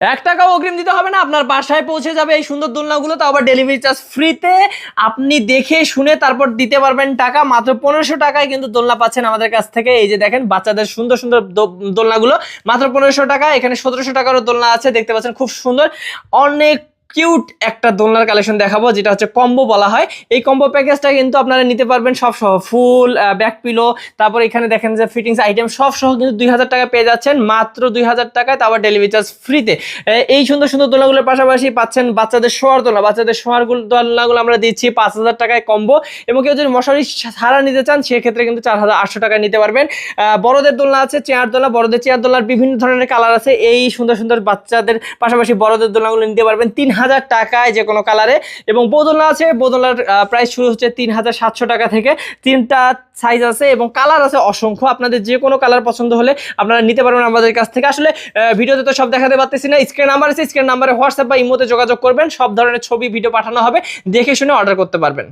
৳1 অগ্রিম দিতে হবে না, আপনার বাসায় পৌঁছে যাবে এই সুন্দর দোলনাগুলো, তাও আবার ডেলিভারি চার্জ ফ্রিতে। আপনি দেখে শুনে তারপর দিতে পারবেন টাকা। মাত্র 1500 টাকায় কিন্তু দোলনা পাচ্ছেন আমাদের কাছ থেকে। এই যে দেখেন বাচ্চাদের সুন্দর সুন্দর দোলনাগুলো মাত্র 1500 টাকা। এখানে 1700 টাকারও দোলনা আছে, দেখতে পাচ্ছেন খুব সুন্দর। অনেক কিউট একটা দোলনার কালেকশন দেখাবো, যেটা হচ্ছে কম্বো বলা হয়। এই কম্বো প্যাকেজটা কিন্তু আপনারা নিতে পারবেন সব সহ, ফুল ব্যাক পিলো, তারপর এখানে দেখেন যে ফিটিংস আইটেম সব সহ কিন্তু 2000 টাকা পেয়ে যাচ্ছেন মাত্র 2000 টাকায়, তারপর ডেলিভারি চার্জ ফ্রিতে। এই সুন্দর সুন্দর দোলনাগুলোর পাশাপাশি পাচ্ছেন বাচ্চাদের শোয়ার দোলনা। বাচ্চাদের শোয়ার দোলনাগুলো আমরা দিচ্ছি 5000 টাকায় কম্বো, এবং কেউ যদি মশারি ছাড়া নিতে চান সেক্ষেত্রে কিন্তু 4800 টাকায় নিতে পারবেন। বড়দের দোলনা আছে, চেয়ার দোলনা, বড়দের চেয়ার দোলনার বিভিন্ন ধরনের কালার আছে। এই সুন্দর সুন্দর বাচ্চাদের পাশাপাশি বড়দের দোলনাগুলো নিতে পারবেন 3000 টাকায় যে কোনো কালারে। এবং বদোলনা আছে, বদোলনার প্রাইস শুরু হচ্ছে 3700 টাকা থেকে। 3টা সাইজ আছে এবং কালার আছে অসংখ্য। আপনাদের যে কোনো কালার পছন্দ হলে আপনারা নিতে পারবেন আমাদের কাছ থেকে। আসলে ভিডিওতে তো সব দেখাতে পারতেছি না, স্ক্রিন নাম্বার আছে, স্ক্রিন নাম্বারে হোয়াটসঅ্যাপ বা ইমোতে যোগাযোগ করবেন, সব ধরনের ছবি ভিডিও পাঠানো হবে, দেখে শুনে অর্ডার করতে পারবেন।